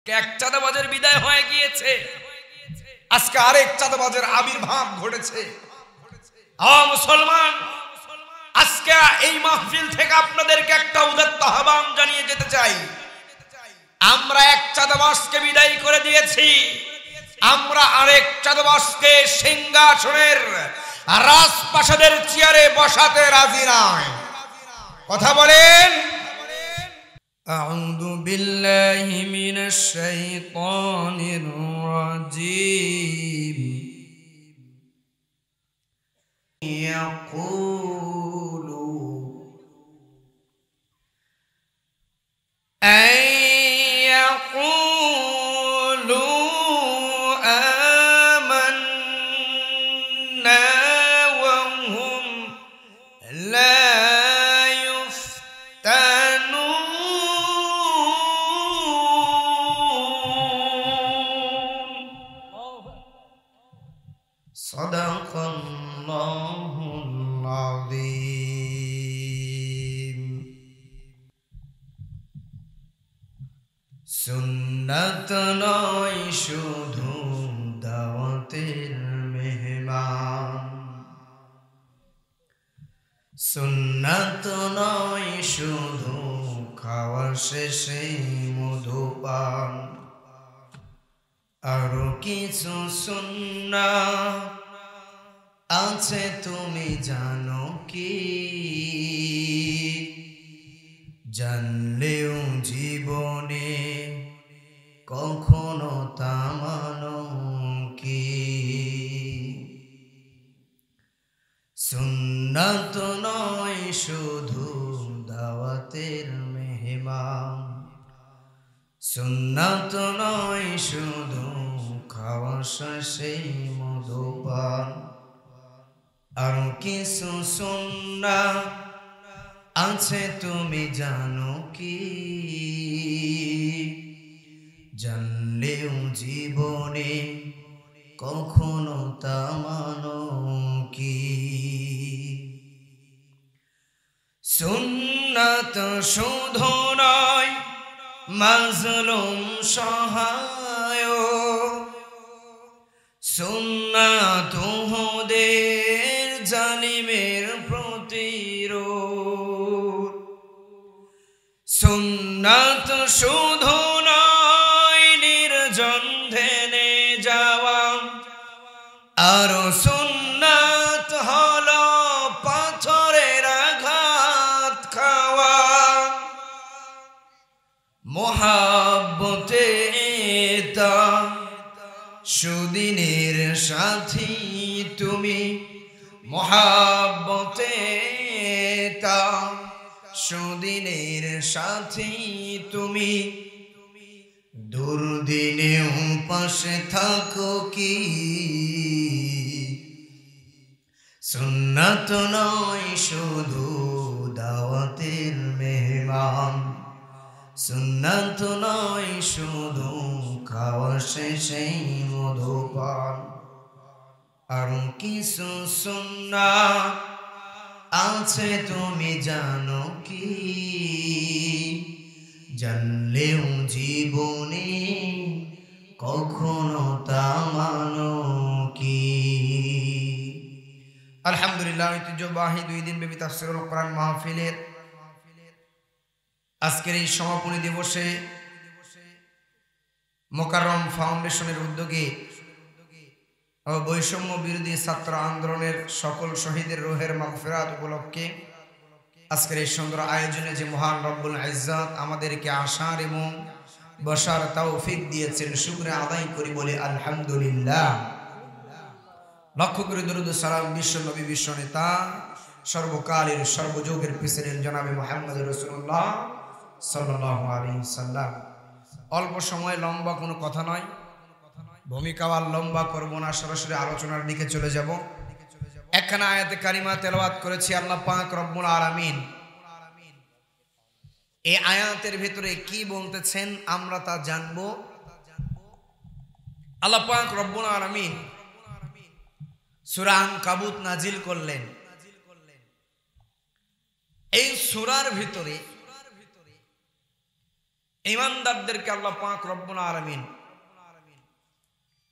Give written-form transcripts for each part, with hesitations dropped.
এক চাঁদাবাজের বিদায় হয়ে গিয়েছে, আজকে আরেক চাঁদাবাজের আবির্ভাব ঘটেছে। মুসলমান, আজকে এই মাহফিল থেকে আপনাদেরকে একটা উদাত্ত আহ্বান জানিয়ে যেতে চাই। আমরা এক চাঁদাবাজকে বিদায় করে দিয়েছি, আমরা আরেক চাঁদাবাজকে সিংহাসনের রাজপ্রাসাদের চেয়ারে বসাতে রাজি নয়। কথা বলেন। আউযু বিল্লাহি মিনাশ শাইতানির রাজীম। ইয়াকুলু আয়াকুলু আমান্না ওয়া হুম লা সাদাকাল্লাহুল আযীম। সুন্নাত নয় শুধু দাওয়াতের মেহমান, সুন্নাত নয় শুধু খাওয়ার শেষে মধুপান, আরো কিছু সুন্নাত আছে তুমি জানো কি? জানলেও জীবনে কখনো তা মানো কি? সুন্নাত নয় শুধু দাওয়াতের মেহমান, সুন্নাত নয় শুধু খাওয়া শেষে মধুপান, আরো কিছু সুন্নাত আছে তুমি জানো কি? জানলেও জীবনে কখনো তা মানো কি? সুন্নাত শুধু নয় মাজলুম সহায়, সুন্নাত উহুদের জালিমের প্রতিরোধ, সুন্নাত শুধু নয় নির্জন ধ্যানে যাওয়া, আরো সুন্নাত হলো পাথরের আঘাত খাওয়া। মোহাব্বতে তা সুদিনের সাথী তুমি, মোহাব্বতে তা সুদিনের সাথী তুমি, দুর্দিনেও পাশে থাকো কি? সুন্নাত নয় শুধু দাওয়াতের মেহমান, সুন্নাত নয় শুধু খাওয়া শেষে মধুপান, আরো কিছু সুন্নাত আছে তুমি জানো কি? জানলেও জীবনে কখনো তা মানো কি? আলহামদুলিল্লাহ, ঐতিহ্যবাহী 2 দিন ব্যাপী তাফসীরুল কোরআন মাহফিলের আজকের এই সমাপনী দিবসে মোকাররম ফাউন্ডেশনের উদ্যোগে ও বৈষম্য বিরোধী ছাত্র আন্দোলনের সকল শহীদের রুহের মাগফিরাত উপলক্ষে আজকের এই সুন্দর আয়োজনে যে মহান রব্বুল ইজ্জত আমাদেরকে আসার এবং বসার তৌফিক দিয়েছেন, শুকরিয়া আদায় করি বলে আলহামদুলিল্লাহ। লক্ষ করে দরুদ ও সালাম বিশ্ব নবী, বিশ্ব নেতা, সর্বকালের সর্বযুগের প্রেসিডেন্ট জনাবে মুহাম্মদ রাসূলুল্লাহ সাল্লাল্লাহু আলাইহি সাল্লাম। অল্প সময় লম্বা কোনো কথা নয়, ভূমিকা আর লম্বা করব না, সরাসরি আলোচনার দিকে চলে যাব। একখানা আয়াতে কারিমা তেলাওয়াত করেছি আল্লাহ পাক রব্বুল আলামিন। এই আয়াতের ভিতরে কি বলতেছেন আমরা তা জানব। আল্লাহ পাক রব্বুল আলামিন সূরা আনকাবুত নাজিল করলেন। এই সূরার ভিতরে ঈমানদারদেরকে আল্লাহ পাক রব্বুল আলামিন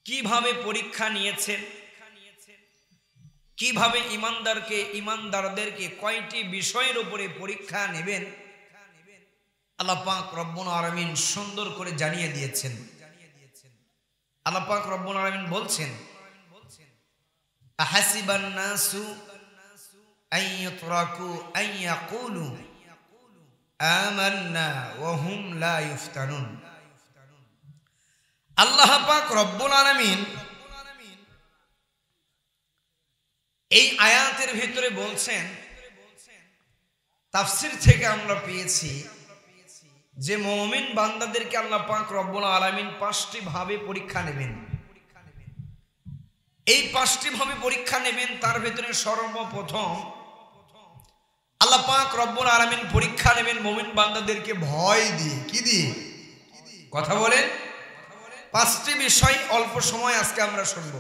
কিভাবে পরীক্ষা নিয়েছেন, কিভাবে ঈমানদারদেরকে কয়টি বিষয়ের উপরে পরীক্ষা নেবেন আল্লাহ পাক রব্বুল আলামিন সুন্দর করে জানিয়ে দিয়েছেন। আল্লাহ পাক রব্বুল আলামিন বলছেন, আহাসিবান নাসু আইয়ুতরাকু আইয়াকুলু আমান্না ওয়া হুম লা ইফতানুন। আল্লাহ পাক রব্বুল আলামিন এই আয়াতের ভিতরে বলছেন, তাফসীর থেকে আমরা পেয়েছি যে মুমিন বান্দাদেরকে আল্লাহ পাক রব্বুল আলামিন 5টি ভাবে পরীক্ষা নেবেন। এই 5টি ভাবে পরীক্ষা নেবেন। তার ভিতরে সর্বপ্রথম আল্লাহ পাক রব্বুল আলামিন পরীক্ষা নেবেন মুমিন বান্দাদেরকে ভয় দিয়ে। কি দিয়ে? কথা বলেন। 5টি বিষয় অল্প সময় আজকে আমরা শুনব।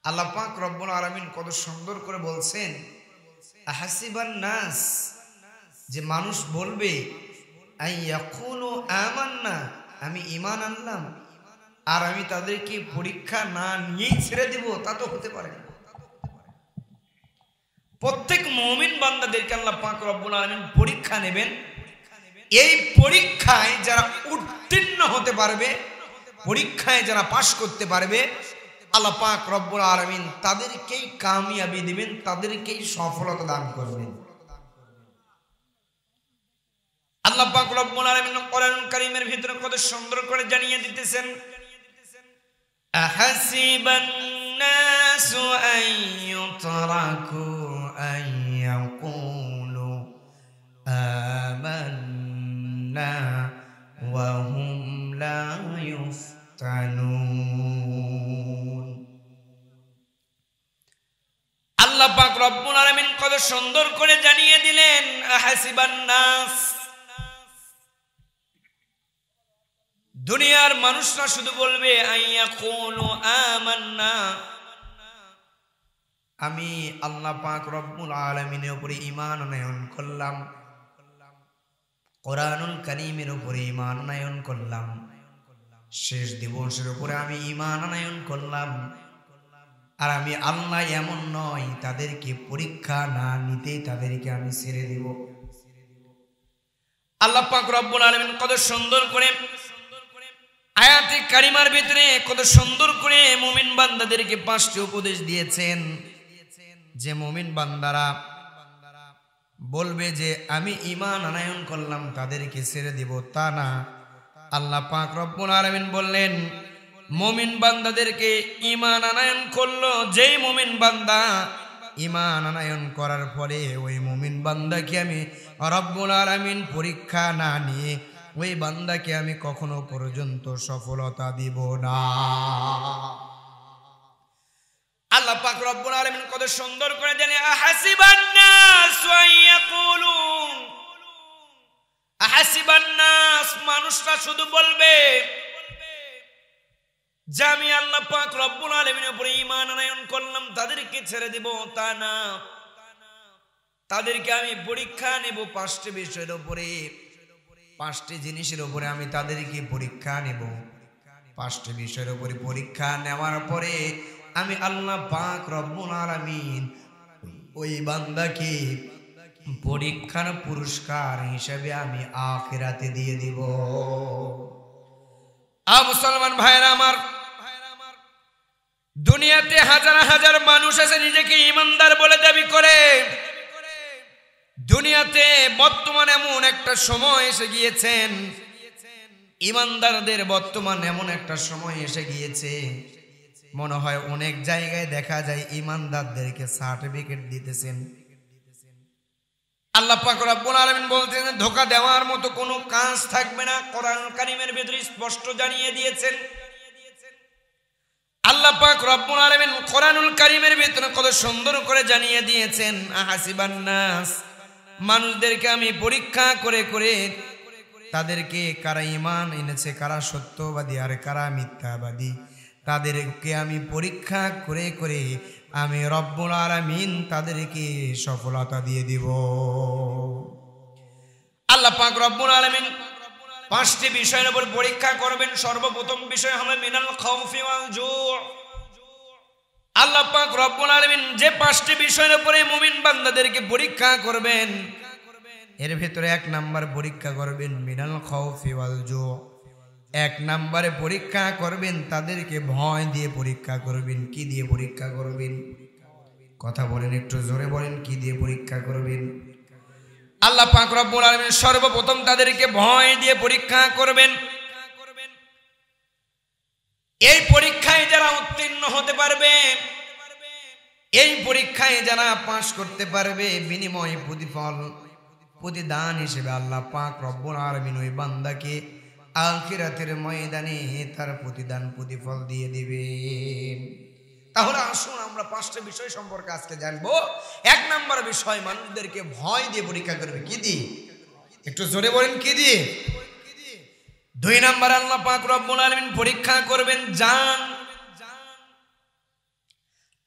আল্লাহ পাক রব্বুল আলামিন কত সুন্দর করে বলছেন, আহাসিবান নাস, যে মানুষ বলবে আইয়াকুলু আমান্না, আমি ঈমান আনলাম, আর আমি তাদেরকে পরীক্ষা না নিয়েই ছেড়ে দিব, তা তো হতে পারে না। প্রত্যেক মুমিন বান্দাদেরকে আল্লাহ পাক রব্বুল আলামিন পরীক্ষা নেবেন। এই পরীক্ষায় যারা উত্তীর্ণ হতে পারবে, পরীক্ষায় যারা পাশ করতে পারবে, আল্লাহ পাক রব্বুল আলামিন তাদেরকেই কামিয়াবি দিবেন, তাদেরকেই সফলতা দান করবেন। আল্লাহ পাক রব্বুল আলামিন কোরআনুল কারীমের ভিতরে কত সুন্দর করে জানিয়ে দিতেছেন, আহাসিবান নাসু আইয়ুতরাকু আইয়াকুলু আমান্না ওয়া হুম লা ইফতানুন। আল্লাহ পাক রব্বুল আলামিন কত সুন্দর করে জানিয়ে দিলেন, আহাসিবান নাস, দুনিয়ার মানুষরা শুধু বলবে আইয়াকুলু আমান্না, আমি আল্লাহ পাক রব্বুল আলামিনের উপরে ঈমান আনয়ন করলাম, কোরআনুল কারীমের উপরে ঈমান আনয়ন করলাম, শেষ দিবসের উপরে আমি ঈমান আনয়ন করলাম। আর আমি আল্লাহ এমন নয় তাদেরকে পরীক্ষা না নিতেই তাদেরকে আমি ছেড়ে দেব। আল্লাহ পাক রব্বুল আলামিন কত সুন্দর করে আয়াতে কারিমার ভিতরে কত সুন্দর করে মুমিন বান্দাদেরকে 5টি উপদেশ দিয়েছেন, যে মুমিন বান্দারা বলবে যে আমি ঈমান আনয়ন করলাম, তাদেরকে ছেড়ে দেব, তা না। আল্লাহ পাক রব্বুল আলামিন বললেন, মুমিন বান্দাদেরকে ঈমান আনয়ন করলো যেই মুমিন বান্দা, ঈমান আনয়ন করার পরে ওই মুমিন বান্দাকে আমি রব্বুল আলামিন পরীক্ষা না নিয়ে ওই বান্দাকে আমি কখনো পর্যন্ত সফলতা দিব না। আল্লাহ পাক রব্বুল আলামিন কত সুন্দর করে জানে, আহাসিবান নাস আইয়াকুলু, আহাসিবান নাস, মানুষরা শুধু বলবে যে আমি আল্লাহ পাক রব্বুল আলামিনের উপরে ঈমান আনয়ন করলাম, তাদেরকে ছেড়ে দেব, তা না। তাদেরকে আমি পরীক্ষা নেব 5টি বিষয়ের উপরে, 5টি জিনিসের উপরে আমি তাদেরকে পরীক্ষা নেব। 5টি বিষয়ের উপরে পরীক্ষা নেওয়ার পরে আমি আল্লাহ পাক রব্বুল আলামিন ওই বান্দাকে পরীক্ষার পুরস্কার হিসেবে আমি আখিরাতে দিয়ে দিব। মুসলমান ভাইরা আমার, দুনিয়াতে হাজার হাজার মানুষ আছে নিজেকে ঈমানদার বলে দাবি করে। দুনিয়াতে বর্তমানে এমন একটা সময় এসে গিয়েছেন, ঈমানদারদের বর্তমান এমন একটা সময় এসে গিয়েছে, মনে হয় অনেক জায়গায় দেখা যায় ঈমানদারদেরকে সার্টিফিকেট দিতেছেন। আল্লাহ পাক রব্বুল আলামিন বলতেন, ধোঁকা দেওয়ার মতো কোনো কাজ থাকবে না। কোরআনুল কারীমের ভিতরে স্পষ্ট জানিয়ে দিয়েছেন। আল্লাহ পাক রব্বুল আলামিন কোরআনুল কারীমের ভিতরে কত সুন্দর করে জানিয়ে দিয়েছেন, আহাসিবান নাস, মানুষদেরকে আমি পরীক্ষা করে করে তাদেরকে কারা ঈমান এনেছে, কারা সত্যবাদী আর কারা মিথ্যাবাদী, তাদেরকে আমি পরীক্ষা করে করে আমি রব্বুল আলামিন তাদেরকে সফলতা দিয়ে দিব। আল্লাহ পাক রব্বুল আলামিন পাঁচটি বিষয়ের উপর পরীক্ষা করবেন। সর্বপ্রথম বিষয় হলো মিনাল খাউফি ওয়াল জু'। আল্লাহ পাক রব্বুল আলামিন যে পাঁচটি বিষয়ের উপরে মুমিন বান্দাদেরকে পরীক্ষা করবেন, এর ভিতরে এক নাম্বার পরীক্ষা করবেন মিনাল খাউফি ওয়াল জু'। এক নম্বরে পরীক্ষা করবেন তাদেরকে ভয় দিয়ে পরীক্ষা করবেন। কি দিয়ে পরীক্ষা করবেন? কথা বলেন, একটু জোরে বলেন, কি দিয়ে পরীক্ষা করবেন? আল্লাহ পাক রব্বুল আলামিন সর্বপ্রথম তাদেরকে ভয় দিয়ে পরীক্ষা করবেন। এই পরীক্ষায় যারা উত্তীর্ণ হতে পারবে, এই পরীক্ষায় যারা পাস করতে পারবে, বিনিময় প্রতিফল প্রতিদান হিসেবে আল্লাহ পাক রব্বুল আলামিন ওই বান্দাকে আখিরাতের ময়দানে তার প্রতিদান প্রতিফল দিয়ে দিবেন। তাহলে আসুন আমরা পাঁচটা বিষয় সম্পর্কে আজকে জানবো। এক নাম্বার বিষয়, মানুষদেরকে ভয় দিয়ে পরীক্ষা করবে। কি দিয়ে? একটু জোরে বলেন, কি দিয়ে? দুই নাম্বার, আল্লাহ পাক রব্বুল আলামিন পরীক্ষা করবেন জান।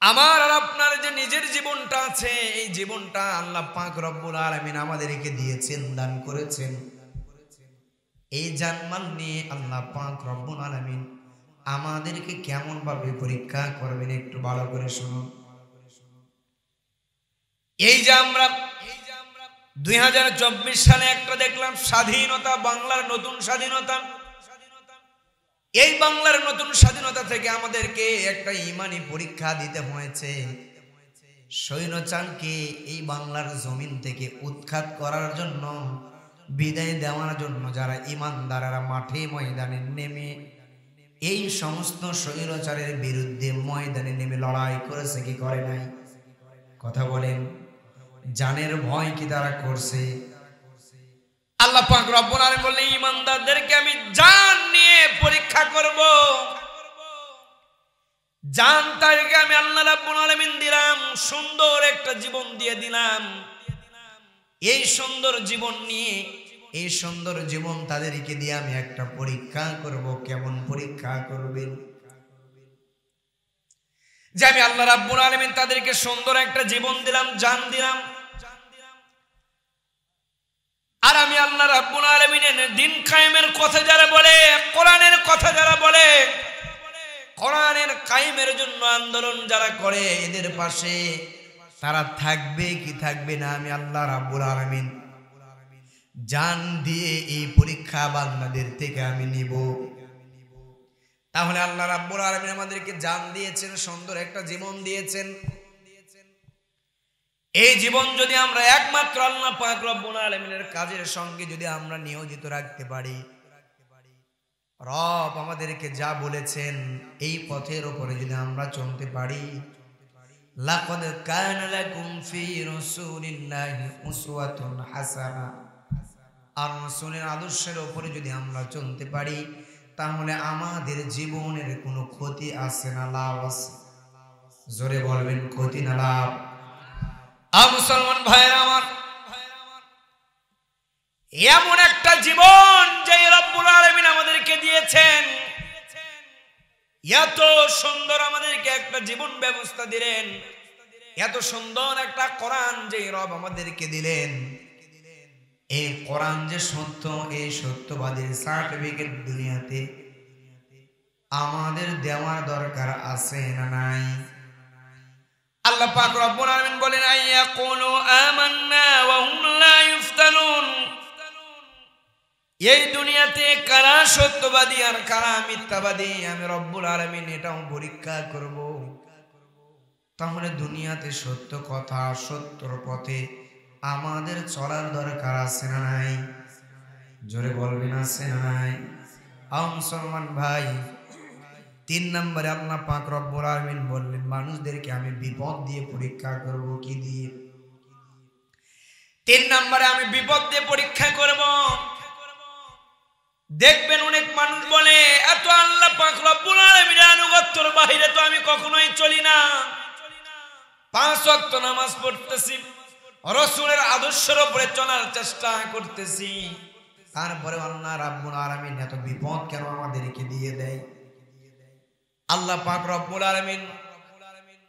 আমার আর আপনার যে নিজের জীবনটা আছে, এই জীবনটা আল্লাহ পাক রব্বুল আলামিন আমাদেরকে দিয়েছেন, দান করেছেন। এই জানমাল নিয়ে আল্লাহ পাক রব্বুল আলামিন আমাদেরকে কেমন ভাবে পরীক্ষা করবেন একটু ভালো করে শুনুন। এই যে আমরা 2024 সালে একটা দেখলাম স্বাধীনতা, বাংলার নতুন স্বাধীনতা। এই বাংলার নতুন স্বাধীনতা থেকে আমাদেরকে একটা ঈমানি পরীক্ষা দিতে হয়েছে। স্বৈরাচারকে এই বাংলার জমিন থেকে উৎখাত করার জন্য, বিদায় দেওয়ার জন্য যারা ঈমানদাররা মাঠে ময়দানে নেমে এই সমস্ত স্বৈরাচারের বিরুদ্ধে ময়দানে নেমে লড়াই করেছে কি করে নাই? কথা বলেন, জানের ভয় কি তারা করছে? আল্লাহ পাক রব্বুল আলামিন বললেন ঈমানদারদেরকে আমি জান নিয়ে পরীক্ষা করব। জান তাদেরকে আমি আল্লাহ রাব্বুল আলামিন দিলাম, সুন্দর একটা জীবন দিয়ে দিলাম। এই সুন্দর জীবন নিয়ে, এই সুন্দর জীবন তাদেরকে দিয়ে আমি একটা পরীক্ষা করব। কেমন পরীক্ষা করবেন? যে আমি আল্লাহ রাব্বুল আলামিন তাদেরকে সুন্দর একটা জীবন দিলাম, জান দিলাম, আর আমি আল্লাহ রাব্বুল আলামিনের দিন কায়েমের কথা যারা বলে, কোরআনের কথা যারা বলে, কোরআনের কায়েমের জন্য আন্দোলন যারা করে, এদের পাশে তারা থাকবে কি থাকবে না? আমি আল্লাহ রাব্বুল আলামিন জান দিয়ে এই পরীক্ষা বান্দাদের থেকে আমি নিব। তাহলে আল্লাহ রাব্বুল আলামিন আমাদেরকে জান দিয়েছেন, সুন্দর একটা জীবন দিয়েছেন। এই জীবন যদি আমরা একমাত্র আল্লাহ পাক রব্বুল আলামিনের কাজের সঙ্গে যদি আমরা নিয়োজিত রাখতে পারি, রব আমাদেরকে যা বলেছেন এই পথের উপরে যদি আমরা চলতে পারি, লাকাদ কানা লাকুম ফি রাসূলিল্লাহি উসওয়াতুন হাসানা, আর রাসূলের আদর্শের উপরে যদি আমরা চলতে পারি, তাহলে আমাদের জীবনের কোনো ক্ষতি আছে না লাভ আছে? জোরে বলবেন, ক্ষতি না লাভ? মুসলমান ভাইরা আমার, এমন একটা জীবন যে রব্বুল আলামিন আমাদেরকে দিয়েছেন, এত সুন্দর আমাদেরকে একটা জীবন ব্যবস্থা দিলেন, এত সুন্দর একটা কোরআন যে রব আমাদেরকে দিলেন। এই কোরআন যে সত্য, এই সত্যবাদীর সার্টিফিকেট দুনিয়াতে আমাদের দেওয়ার দরকার আছে না নাই? আল্লাহ পাক রব্বুল আলামিন বলেন আইয়াকুলু আমান্না ওয়া হুম লা ইফতানুন। এই দুনিয়াতে কারা সত্যবাদী আর কারা মিথ্যাবাদী আমি রব্বুল আলামিন এটাও পরীক্ষা করব। তাহলে দুনিয়াতে সত্য কথা, সত্যর পথে আমাদের চলার দরকার আছে না নাই? জোরে বলবেন, আছে না নাই? মুসলমান ভাই, 3 নম্বরে আল্লাহ পাক রব্বুল আলামিন বললেন মানুষদেরকে আমি বিপদ দিয়ে পরীক্ষা করব। কি দিয়ে? 3 নম্বরে আমি বিপদ দিয়ে পরীক্ষা করব। দেখবেন অনেক মানুষ বলে এত আল্লাহ পাক রব্বুল আলামিনের আনুগত্যের বাইরে তো আমি কখনোই চলি না, 5 ওয়াক্ত নামাজ পড়তেছি, রাসূলের আদর্শের উপরে চলার চেষ্টা করতেছি, তারপরে আল্লাহ রাব্বুল আলামিন এত বিপদ কেন আমাদেরকে দিয়ে দেয়? আল্লাহ পাক রব্বুল আলামিন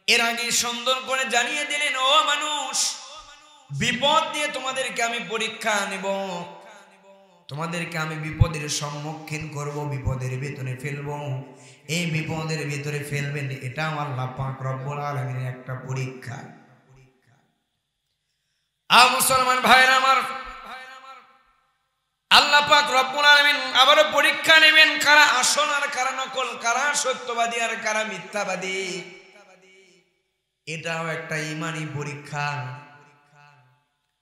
এর আগে সুন্দর করে জানিয়ে দিলেন, ও মানুষ, বিপদ দিয়ে তোমাদেরকে আমি পরীক্ষা নেব। তোমাদেরকে আমি বিপদের সম্মুখীন করব, বিপদের ভিতরে ফেলবো। এই বিপদের ভিতরে ফেলবেন, এটাও আল্লাহ পাক রব্বুল আলামিনের একটা পরীক্ষা। মুসলমান ভাইরা আমার, আল্লাহ পাক রব্বুল আলামিন আবারও পরীক্ষা নেবেন, কারা আসল আর কারা নকল, কারা সত্যবাদী আর কারা মিথ্যাবাদী। এটাও একটা ঈমানি পরীক্ষা।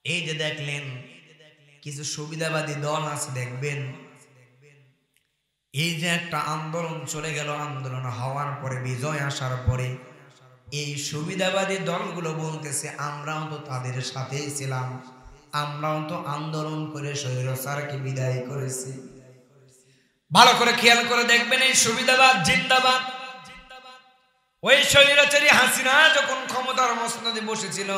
এই যে দেখলেন কিছু সুবিধাবাদী দল আছে, দেখবেন এই যে একটা আন্দোলন চলে গেল, আন্দোলন হওয়ার পরে বিজয় আসার পরে এই সুবিধাবাদী দলগুলো বলতেছে আমরাও তো তাদের সাথেই ছিলাম, আমরাও তো আন্দোলন করে স্বৈরাচারকে বিদায় করেছি। ভালো করে খেয়াল করে দেখবেন, এই সুবিধাবাদ জিন্দাবাদ। ওই স্বৈরাচারী হাসিনা যখন ক্ষমতার মসনদে বসেছিল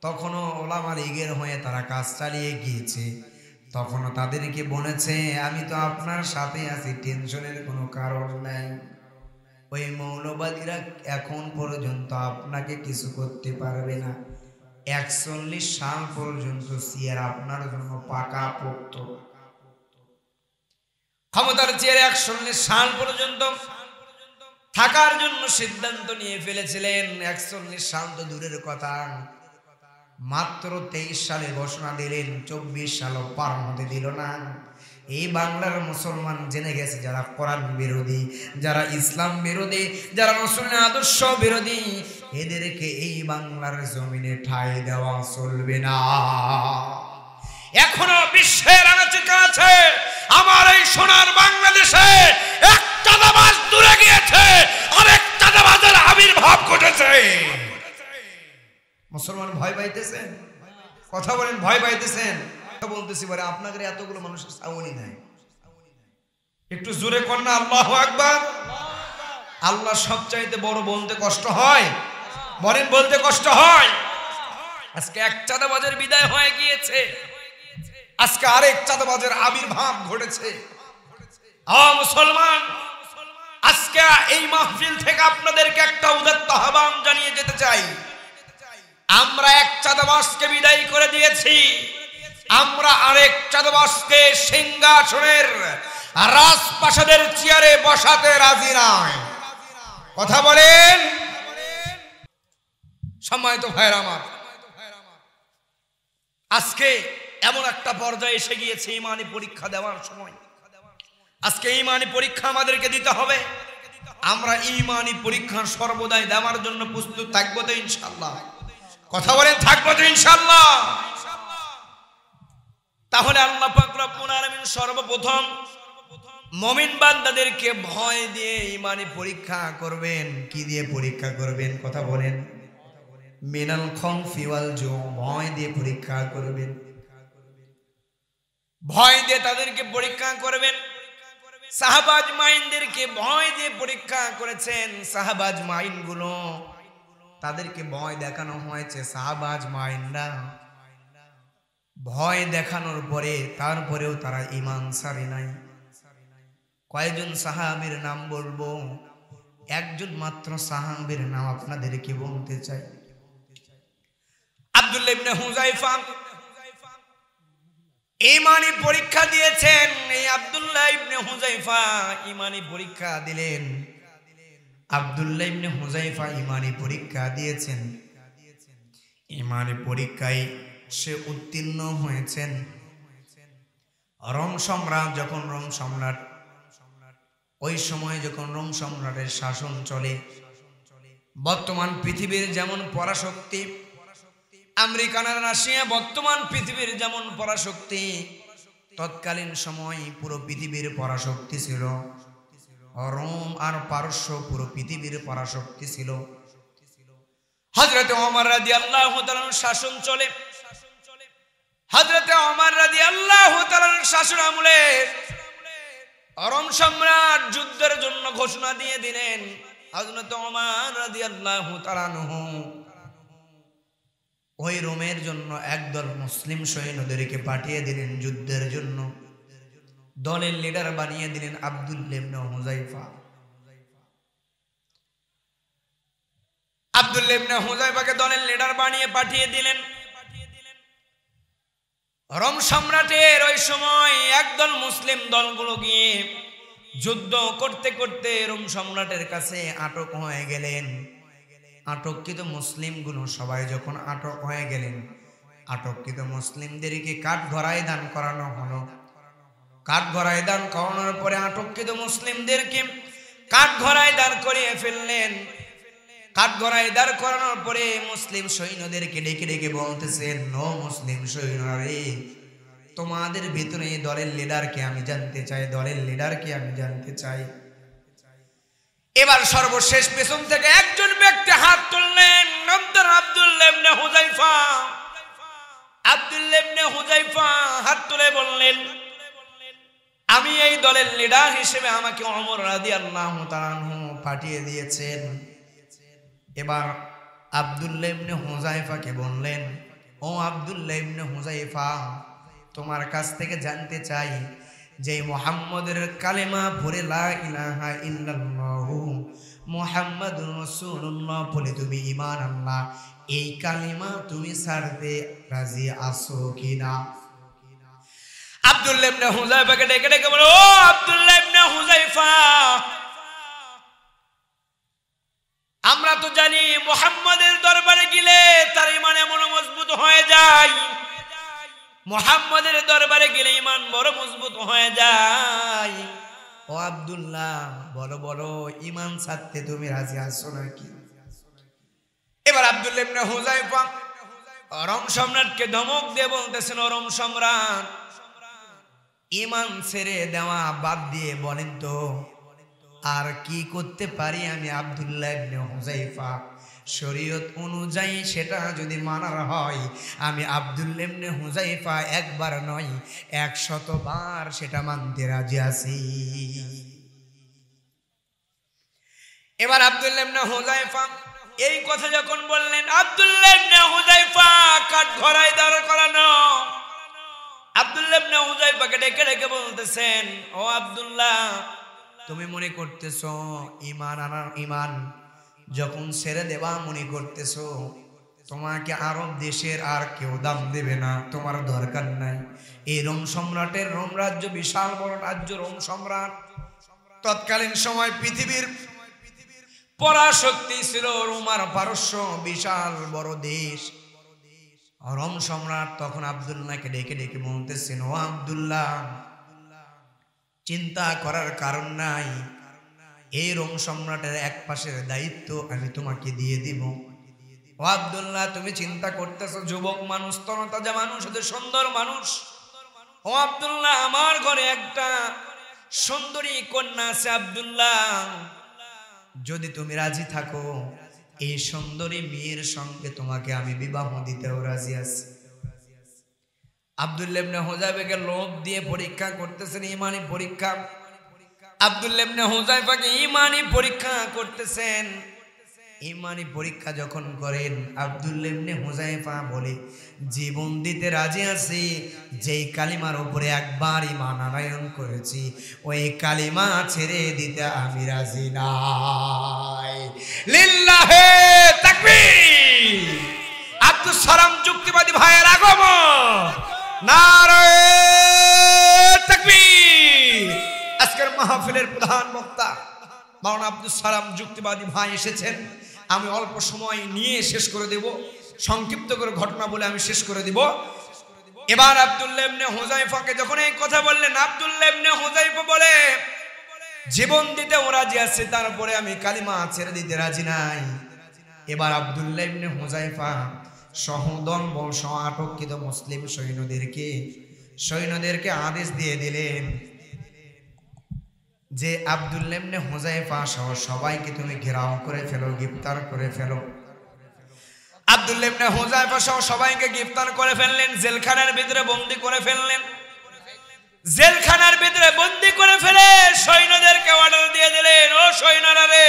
তখনও ওলামা লীগের হয়ে তারা কাজ চালিয়ে গিয়েছে। তখনও তাদেরকে বলেছে আমি তো আপনার সাথে আছি, টেনশনের কোনো কারণ নাই। ওই মৌলবাদীরা এখন পর্যন্ত আপনাকে কিছু করতে পারবে না। 41 সাল পর্যন্ত চেয়ার আপনার জন্য পাকা পোক্ত। ক্ষমতার চেয়ারে 41 সাল পর্যন্ত থাকার জন্য সিদ্ধান্ত নিয়ে ফেলেছিলেন। 41 সাল তো দূরের কথা, মাত্র 23 সালে ঘোষণা দিলেন, 24 সালও পার হতে দিল না। এই বাংলার মুসলমান জেনে গেছে যারা কোরআন বিরোধী, যারা ইসলাম বিরোধী, যারা রাসূলের আদর্শ বিরোধী, এদেরকে এই বাংলার জমিনে ঠাঁই দেওয়া চলবে না। এখনো বিশ্বের আনাচে কাছে আমার এই সোনার বাংলাদেশে এক চাঁদাবাজ দূরে গিয়েছে, আরেক চাঁদাবাজের আবির্ভাব ঘটেছে। মুসলমান ভয় পাইতেছেন? কথা বলেন, ভয় পাইতেছেন? বলতেছি বলে আপনাদের এতগুলো মানুষের সাউনি নাই, একটু জোরে কর না আল্লাহু আকবার। আল্লাহ সবচাইতে বড় বলতে কষ্ট হয়, বলেন বলতে কষ্ট হয়। আজকে এক চাঁদাবাজের বিদায় হয়ে গিয়েছে, আজকে আরেক চাঁদাবাজের আবির্ভাব ঘটেছে। মুসলমান, আজকে এই মাহফিল থেকে আপনাদেরকে একটা উদাত্ত আহ্বান জানিয়ে যেতে চাই। আমরা এক চাঁদাবাজকে বিদায় করে দিয়েছি, আমরা আরেক চাঁদাবাজকে সিংহাসনের রাজপ্রাসাদের চেয়ারে বসাতে রাজি নয়। কথা বলেন। সম্মানিত ভাইরা আমার, আজকে এমন একটা পর্যায়ে এসে গিয়েছে ঈমানি পরীক্ষা দেওয়ার সময়। আজকে ঈমানি পরীক্ষা আমাদেরকে দিতে হবে। আমরা ঈমানি পরীক্ষা সর্বদাই দেওয়ার জন্য প্রস্তুত থাকবো তো ইনশাআল্লাহ? কথা বলেন, থাকবো তো ইনশাআল্লাহ? তাহলে আল্লাহ পাক রব্বুল আলামিন সর্বপ্রথম মুমিন বান্দাদেরকে ভয় দিয়ে ঈমানি পরীক্ষা করবেন। কি দিয়ে পরীক্ষা করবেন? কথা বলেন। মিনাল খাউফি ওয়াল জু, ভয় দিয়ে পরীক্ষা করবেন। ভয় দিয়ে তাদেরকে পরীক্ষা করবেন। সাহাবাজ মাইনদেরকে ভয় দিয়ে পরীক্ষা করেছেন। সাহাবাজ মাইনগুলো তাদেরকে ভয় দেখানো হয়েছে। সাহাবাজ মাইনরা ভয় দেখানোর পরে তারপরেও তারা ঈমান ছাড়ে নাই। কয়জন সাহাবীর নাম বলবো? একজন মাত্র সাহাবীর নাম আপনাদেরকে বলতে চাই। আব্দুল্লাহ ইবনে হুযায়ফা ঈমানি পরীক্ষা দিয়েছেন। এই আব্দুল্লাহ ইবনে হুযায়ফা ঈমানি পরীক্ষা দিলেন। আব্দুল্লাহ ইবনে হুযায়ফা ঈমানি পরীক্ষা দিয়েছেন। ঈমানি পরীক্ষায় সে উত্তীর্ণ হয়েছেন। রোম সম্রাট যখন ওই সময় যখন রোম সম্রাটের শাসন চলে, বর্তমান পৃথিবীর যেমন পরাশক্তি আমেরিকান আর রাশিয়া, বর্তমান পৃথিবীর যেমন পরাশক্তি, তৎকালীন সময় পুরো পৃথিবীর পরাশক্তি ছিল রোম আর পারস্য, পুরো পৃথিবীর পরাশক্তি ছিল। হযরতে ওমর রাদিয়াল্লাহু তাআলার শাসন চলে। হযরতে ওমর রাদিয়াল্লাহু তাআলার শাসন আমলে রোম সম্রাট যুদ্ধের জন্য ঘোষণা দিয়ে দিলেন। হযরতে ওমর রাদিয়াল্লাহু তাআলা ওই রোমের জন্য একদল মুসলিম সৈন্যদেরকে পাঠিয়ে দিলেন যুদ্ধের জন্য। দলের লিডার বানিয়ে দিলেন আব্দুল্লাহ ইবনে হুযায়ফা। আব্দুল্লাহ ইবনে হুযায়ফাকে দলের লিডার বানিয়ে পাঠিয়ে দিলেন। রোম সম্রাটের ওই সময় একদল মুসলিম দলগুলো গিয়ে যুদ্ধ করতে করতে রোম সম্রাটের কাছে আটক হয়ে গেলেন। আটককৃত মুসলিমগুলো সবাই যখন আটক হয়ে গেলেন, আটককৃত মুসলিমদেরকে কাঠগড়ায় দান করানো হলো। কাঠগড়ায় দান করানোর পরে আটককৃত মুসলিমদেরকে কাঠগড়ায় দাঁড় করিয়ে ফেললেন। কাঠগড়ায় দাঁড় করানোর পরে মুসলিম সৈন্যদেরকে ডেকে ডেকে বলতেছেন, নো মুসলিম সৈন্যরা রে, তোমাদের ভিতরে দলের লিডারকে আমি জানতে চাই, দলের লিডারকে আমি জানতে চাই। এবার সর্বশেষ পেছন থেকে একজন ব্যক্তি হাত তুললেন, নাম তার আব্দুল্লাহ ইবনে হুযায়ফা। আব্দুল্লাহ ইবনে হুযায়ফা হাত তুলে বললেন, আমি এই দলের লিডার হিসেবে আমাকে ওমর রাদিয়াল্লাহু তাআলা আনহু পাঠিয়ে দিয়েছেন। এবার আব্দুল্লাহ ইবনে হুযায়ফাকে বললেন, ও আব্দুল্লাহ ইবনে হুযায়ফা, তোমার কাছ থেকে জানতে চাই যে মুহাম্মদের কালেমা পড়ে লা ইলাহা ইল্লাল্লাহু মুহাম্মাদুর রাসূলুল্লাহ বলে তুমি ঈমান আনলা, এই কালেমা তুমি ছাড়তে রাজি আছো কিনা? আব্দুল্লাহ ইবনে হুযায়ফাকে ডেকে ডেকে বলে, ও আব্দুল্লাহ ইবনে হুযায়ফা, আমরা তো জানি মুহাম্মাদের দরবারে গেলে তার ঈমান এমন মজবুত হয়ে যায়, মুহাম্মাদের দরবারে গেলে ঈমান বড় মজবুত হয়ে যায়। ও আব্দুল্লাহ, বলো বলো, ঈমান ছাড়তে তুমি রাজি আছো নাকি? এবার আব্দুল্লাহ ইবনে হুযায়ফা রোম সম্রাটকে ধমক দিয়ে বলতেছেন, ও রোম সম্রাট, ঈমান ছেড়ে দেওয়া বাদ দিয়ে বলেন তো আর কি করতে পারি আমি আব্দুল্লাহ ইবনে হুযায়ফা? শরীয়ত অনুযায়ী সেটা যদি মানার হয়, আমি আব্দুল্লাহ ইবনে হুযায়ফা একবার নয় 100 বার সেটা মানতে রাজি আছি। এবার আব্দুল্লাহ ইবনে হুযায়ফা এই কথা যখন বললেন, আব্দুল্লাহ ইবনে হুযায়ফা কাঠগড়ায় দাঁড় করানো। আব্দুল্লাহ ইবনে হুযায়ফাকে ডেকে ডেকে বলতেছেন, ও আব্দুল্লাহ, তুমি মনে করতেছো ঈমান যখন ছেড়ে দেবা মনে করতেছো তোমাকে আরব দেশের আর কেউ দাম দেবে না, তোমার দরকার নাই। এই রোম সম্রাটের, রোম রাজ্য বিশাল বড় রাজ্য, রোম সম্রাট তৎকালীন সময় পৃথিবীর পরাশক্তি ছিল, রোমার পারস্য বিশাল বড় দেশ। রোম সম্রাট তখন আব্দুল্লাহকে ডেকে ডেকে বলতেছেন, ও আব্দুল্লাহ, চিন্তা করার কারণ নাই, এই রোম সম্রাটের এক পাশের দায়িত্ব আমি তোমাকে দিয়ে দিব। ও আব্দুল্লাহ, তুমি চিন্তা করতেছো যুবক মানুষ, তরতাজা মানুষ, সুন্দর মানুষ। ও আব্দুল্লাহ, আমার ঘরে একটা সুন্দরী কন্যা আছে আব্দুল্লাহ, যদি তুমি রাজি থাকো এই সুন্দরী মেয়ের সঙ্গে তোমাকে আমি বিবাহ দিতেও রাজি আছি। আব্দুল্লাহ ইবনে হুযায়ফাকে লোভ দিয়ে পরীক্ষা করতেছেন, ঈমানি পরীক্ষা। আব্দুল্লাহ ইবনে হুযায়ফাকে ঈমানি পরীক্ষা করতেছেন। ঈমানি পরীক্ষা যখন করেন, আব্দুল্লাহ ইবনে হুযায়ফা বলে, জীবন দিতে রাজি আছি যেই কালিমার উপরে একবার ঈমান আনয়ন করেছি, ওই কালিমা ছেড়ে দিতে আমি রাজি নাই। লিল্লাহে তাকবীর! আব্দুস সালাম যুক্তিবাদী ভাইয়ের আগমন, নারায়ে তাকবীর! আজকের মাহফিলের প্রধান বক্তা মাওলানা আব্দুস সালাম যুক্তিবাদী ভাই এসেছেন। আমি অল্প সময় নিয়ে শেষ করে দেব, সংক্ষিপ্ত করে ঘটনা বলে আমি শেষ করে দিব। এবার আব্দুল্লাহ ইবনে হুযায়ফাকে যখন এই কথা বললেন, আব্দুল্লাহ ইবনে হুযায়ফা বলে, জীবন দিতে ও রাজি আছে, তারপরে আমি কালিমা ছেড়ে দিতে রাজি নাই। এবার আব্দুল্লাহ ইবনে হুযায়ফা সহদল বল সহ আটককৃত মুসলিম সৈন্যদেরকে আদেশ দিয়ে দিলেন যে আব্দুল্লাহ ইবনে হুযায়ফা সহ সবাইকে তুমি ঘেরাও করে ফেলো, গ্রেফতার করে ফেলো। আব্দুল্লাহ ইবনে হুযায়ফা সহ সবাইকে গ্রেফতার করে ফেললেন, জেলখানার ভিতরে বন্দী করে ফেললেন। জেলখানার ভিতরে বন্দী করে ফেলে সৈন্যদেরকে অর্ডার দিয়ে দিলেন, ও সৈন্যরা রে,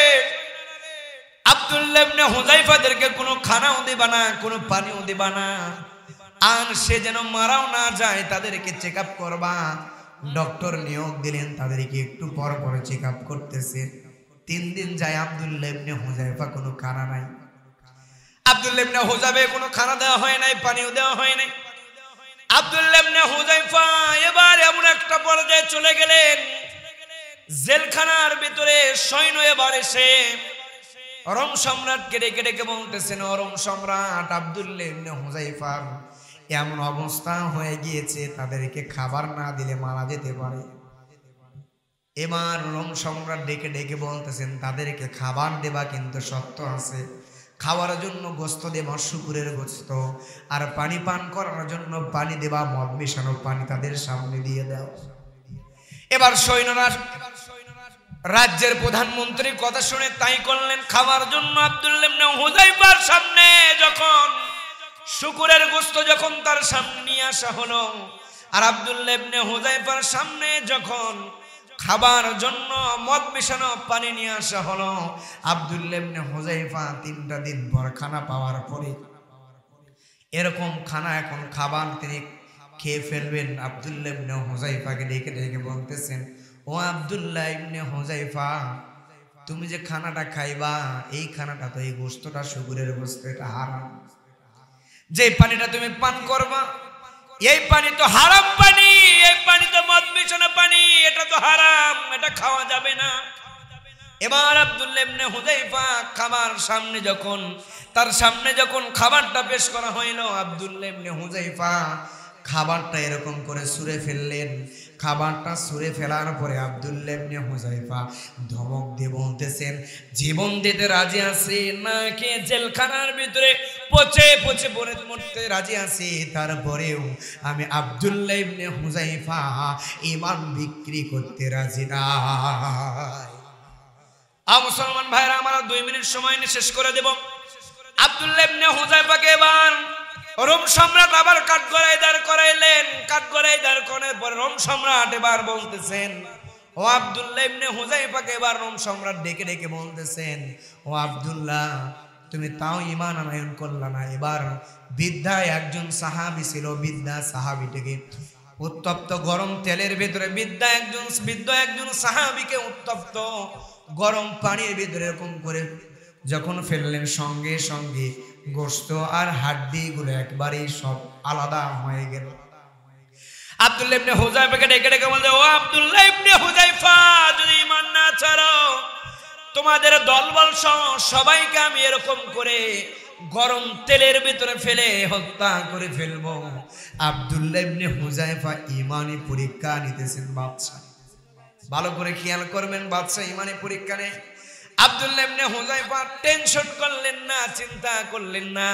আব্দুল্লাহ ইবনে হুযায়ফাদেরকে কোনো খানাও দিবা না, কোনো পানিও দিবা না, আর সে যেন মারাও না যায়, তাদেরকে চেক আপ করবা। ডক্টর নিয়োগ দিলেন, তাদেরকে একটু পর পর চেক আপ করতেছে। 3 দিন যায়, আব্দুল্লাহ ইবনে হুযায়ফা কোনো খানা নাই। আব্দুল্লাহ ইবনে হুযায়ফা কোনো খানা দেওয়া হয় নাই, পানিও দেওয়া হয় নাই। আব্দুল্লাহ ইবনে হুযায়ফা এবার এমন একটা পর্যায়ে চলে গেলেন, জেলখানার ভিতরে সৈন্য এবার এসে রোম সম্রাটকে ডেকে ডেকে বলতেছেন, রোম সম্রাট আব্দুল্লাহ ইবনে হুযায়ফা এমন অবস্থা হয়ে গিয়েছে, তাদেরকে খাবার না দিলে মারা যেতে পারে। এবার রোম সম্রাট ডেকে ডেকে বলতেছেন, তাদেরকে খাবার দেবা কিন্তু শর্ত আছে, খাওয়ার জন্য গোস্ত দেবা শুকুরের গোস্ত, আর পানি পান করার জন্য পানি দেবা মদ মেশানো পানি তাদের সামনে দিয়ে দাও। এবার সৈন্যরা রাজ্যের প্রধানমন্ত্রীর কথা শুনে তাই করলেন। খাওয়ার জন্য আব্দুল্লাহ ইবনে হুযায়ফার সামনে যখন শুকুরের গোস্ত যখন তার সামনে নিয়ে আসা হলো, আর আব্দুল্লাহ ইবনে হুযায়ফার সামনে যখন খাবার জন্য মদ মেশানো পানি নিয়ে আসা হলো, আব্দুল্লাহ ইবনে হুযায়ফা 3টা দিন পর খানা পাওয়ার পরে এরকম খানা এখন খাবার তিনি খেয়ে ফেলবেন। আব্দুল্লাহ ইবনে হুযায়ফাকে ডেকে ডেকে বলতেছেন, ও আব্দুল্লাহ ইবনে হুযায়ফা, তুমি যে খানাটা খাইবা এই খানাটা তো, এই গোস্তটা শুকুরের গোস্ত, এটা হারাম। যে পানিটা তুমি পান করবা এই পানি তো হারাম পানি, এই পানি তো মদ মেশানো পানি, এটা তো হারাম, এটা খাওয়া যাবে না। এবার আব্দুল্লাহ ইবনে হুযায়ফা খাবার সামনে যখন তার সামনে যখন খাবারটা পেশ করা হইল, আব্দুল্লাহ ইবনে হুযায়ফা খাবারটা এরকম করে ছুঁড়ে ফেললেন। খাবারটা ছুঁড়ে ফেলার পরে আব্দুল্লাহ ইবনে হুযায়ফা ধমক দিয়ে বলতেছেন, জীবন দিতে রাজি আছি নাকি জেলখানার ভিতরে পচে পচে পড়ে মরতে রাজি আছি, তারপরেও আমি আব্দুল্লাহ ইবনে হুযায়ফা ঈমান বিক্রি করতে রাজি না। মুসলমান ভাইরা আমার 2 মিনিট সময় নিয়ে শেষ করে দেব। আব্দুল্লাহ ইবনে হুযায়ফাকে এবার রোম সম্রাট আবার কাঠগড়ায় দাঁড় করাইলেন। কাঠগড়ায় দাঁড় করানোর পর রোম সম্রাট এবার বলতেছেন, ও আব্দুল্লাহ ইবনে হুযায়ফাকে এবার রোম সম্রাট ডেকে ডেকে বলতেছেন, ও আব্দুল্লাহ, তুমি তাও ঈমান আনয়ন করলা না। এবার বৃদ্ধা একজন সাহাবী ছিল, বৃদ্ধা সাহাবীটাকে উত্তপ্ত গরম তেলের ভিতরে বৃদ্ধ একজন সাহাবীকে উত্তপ্ত গরম পানির ভিতরে এরকম করে যখন ফেললেন, সঙ্গে সঙ্গে গোশত আর হাড্ডি গুলো একবারেই সব আলাদা হয়ে গেল। আব্দুল্লাহ ইবনে হুযায়ফাকে ডেকে ডেকে বললেন, ও আব্দুল্লাহ ইবনে হুযায়ফা, যদি ঈমান না ছাড়ো তোমাদের দলবল সবাইকে আমি এরকম করে গরম তেলের ভিতরে ফেলে হত্যা করে ফেলবো। আব্দুল্লাহ ইবনে হুযায়ফা ঈমানি পরীক্ষা নিতেছেন। বাদশা ভালো করে খেয়াল করবেন, বাদশা ঈমানি পরীক্ষা নেয়। আব্দুল্লাহ ইবনে হুযায়ফা টেনশন করলেন না, চিন্তা করলেন না।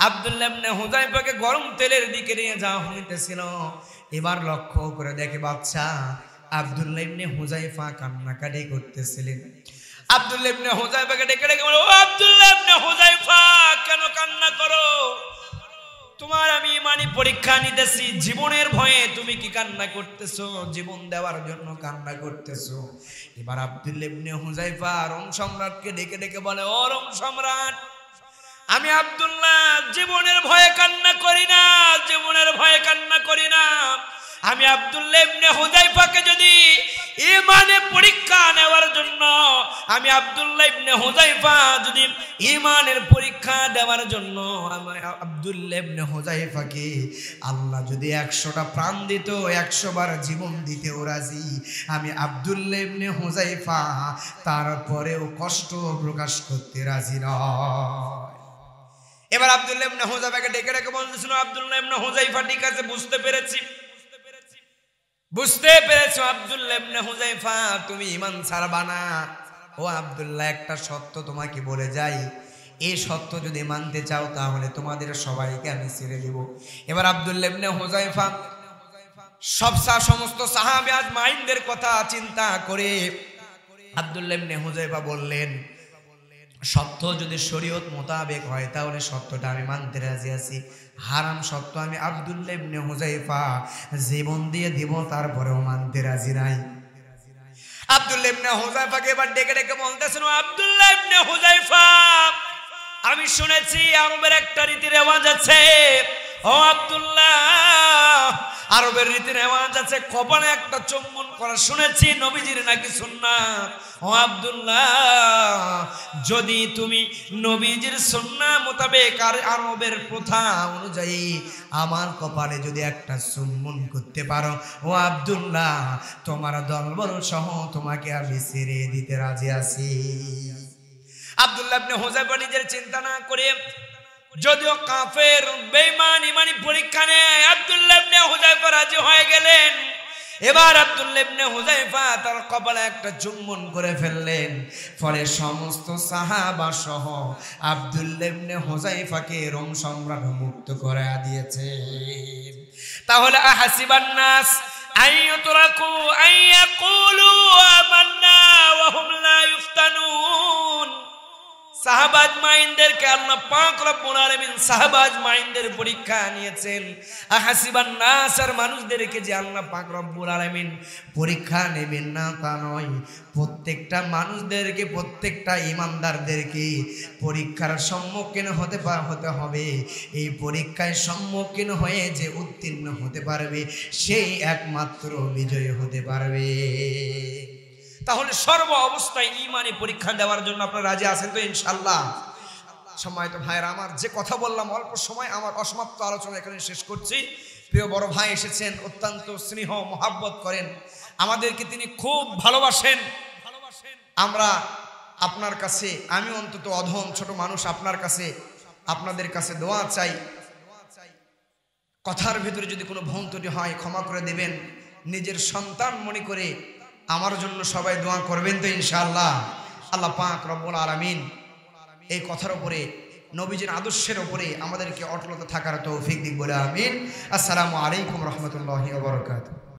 আব্দুল্লাহ ইবনে হুযায়ফাকে গরম তেলের দিকে নিয়ে যাওয়া হইতেছিল। এবার লক্ষ্য করে দেখে বাদশা আব্দুল্লাহ ইবনে হুযায়ফা কান্নাকাটি করতেছিলেন। আব্দুল্লাহ ইবনে হুযায়ফাকে ডেকে ডেকে বলে, ও আব্দুল্লাহ ইবনে হুযায়ফা, কেন কান্না করো? তোমার আমি ঈমানি পরীক্ষা নিতেছি, জীবনের ভয়ে তুমি কি কান্না করতেছো? জীবন দেওয়ার জন্য কান্না করতেছো? এবার আব্দুল্লাহ ইবনে হুযায়ফা রোম সম্রাটকে ডেকে ডেকে বলে, ও রোম সম্রাট, আমি আব্দুল্লাহ জীবনের ভয়ে কান্না করি না, জীবনের ভয়ে কান্না করি না। আমি আব্দুল্লাহ ইবনে হুযায়ফাকে যদি ঈমানে পরীক্ষা নেওয়ার জন্য, আমি আব্দুল্লাহ ইবনে হুযায়ফা যদি ঈমানের পরীক্ষা দেওয়ার জন্য আমি আব্দুল্লাহ ইবনে হুযায়ফাকে আল্লাহ যদি 100টা প্রাণ দিত, 100 বার জীবন দিতেও রাজি। আমি আব্দুল্লাহ ইবনে হুযায়ফা তারপরেও কষ্ট প্রকাশ করতে রাজি নয়। এবার আব্দুল্লাহ ইবনে হুযায়ফাকে ডেকে ডেকে বলতেছিল, আব্দুল্লাহ ইবনে হুযায়ফা, ঠিক আছে, বুঝতে পেরেছি, বুঝতে পেরেছো আব্দুল্লাহ ইবনে হুযায়ফা, তুমি ঈমান ছাড়বা না। ও আব্দুল্লাহ, একটা সত্য তোমাকে বলে যাই, এই সত্য যদি মানতে চাও তাহলে তোমাদের সবাইকে আমি ছেড়ে দেব। এবার আব্দুল্লাহ ইবনে হুযায়ফা সমস্ত সাহাবী আজমাইনদের কথা চিন্তা করে আব্দুল্লাহ ইবনে হুযায়ফা বললেন, সত্য যদি শরীয়ত মোতাবেক হয় তাহলে সত্যটা আমি মানতে রাজি আছি, হারাম সত্য আমি আব্দুল্লাহ ইবনে হুযায়ফা জীবন দিয়ে দিব, তারপরেও মানতে রাজি নাই। আব্দুল্লাহ ইবনে হুযায়ফাকে এবার ডেকে ডেকে বলতেছেন, আব্দুল্লাহ ইবনে হুযায়ফা, আমি শুনেছি আরবের একটা রীতি রেওয়াজ আছে, ও আব্দুল্লাহ, আরবের রীতি রেওয়াজ আছে কপালে একটা চুম্বন করা, শুনেছি নবীজির নাকি সুন্নাত। ও আব্দুল্লাহ, যদি তুমি নবীজির সুন্নাহ মোতাবেক আর আরবের প্রথা অনুযায়ী আমার কপালে যদি একটা চুম্বন করতে পারো, ও আব্দুল্লাহ, তোমার দলবল সহ তোমাকে আমি ছেড়ে দিতে রাজি আছি। আব্দুল্লাহ ইবনে হুযায়ফা নিজের চিন্তা না করে, যদিও কাফের বেঈমান ইমানি পরীক্ষা নেয়, আব্দুল্লাহ ইবনে হুযায়ফা রাজি হয়ে গেলেন। এবার আব্দুল্লাহ ইবনে হুযায়ফা তার কপালে একটা চুম্বন করে ফেললেন। ফলে সমস্ত সাহাবা সহ আব্দুল্লাহ ইবনে হুযায়ফাকে রোম সম্রাট মুক্ত করে দিয়েছে। তাহলে আহাসিবান নাস আইয়ুতরাকু আইয়াকুলু আমান্না ওয়া হুম লা ইফতানুন। সাহাবা আজমাইনদেরকে আল্লাহ পাক রব্বুল আলামিন সাহাবা আজমাইনদের পরীক্ষা নিয়েছেন। আহাসিবান নাস, আর মানুষদেরকে যে আল্লাহ পাক রব্বুল আলামিন পরীক্ষা নেবেন না তা নয়। প্রত্যেকটা মানুষদেরকে, প্রত্যেকটা ঈমানদারদেরকে পরীক্ষার সম্মুখীন হতে হবে। এই পরীক্ষায় সম্মুখীন হয়ে যে উত্তীর্ণ হতে পারবে সেই একমাত্র বিজয়ী হতে পারবে। তাহলে সর্ব অবস্থায় ঈমানি পরীক্ষা দেওয়ার জন্য আপনারা রাজি আছেন তো ইনশাআল্লাহ? সম্মানিত ভাইরা আমার, যে কথা বললাম অল্প সময়, আমার অসমাপ্ত আলোচনা এখানে শেষ করছি। প্রিয় বড় ভাই এসেছেন, অত্যন্ত স্নেহ মহাব্বত করেন, আমাদেরকে তিনি খুব ভালোবাসেন। আমরা আপনার কাছে, আমি অন্তত অধম ছোট মানুষ, আপনার কাছে, আপনাদের কাছে দোয়া চাই। কথার ভিতরে যদি কোনো ভুল ত্রুটি হয় ক্ষমা করে দেবেন। নিজের সন্তান মনে করে আমার জন্য সবাই দোয়া করবেন তো ইনশাআল্লাহ? আল্লাহ পাক রব্বুল আলামিন এই কথার উপরে, নবীজির আদর্শের উপরে আমাদেরকে অটলতা থাকার তৌফিক দিক বলে আমিন। আসসালামু আলাইকুম রহমতুল্লাহি ওয়া বারাকাতুহু।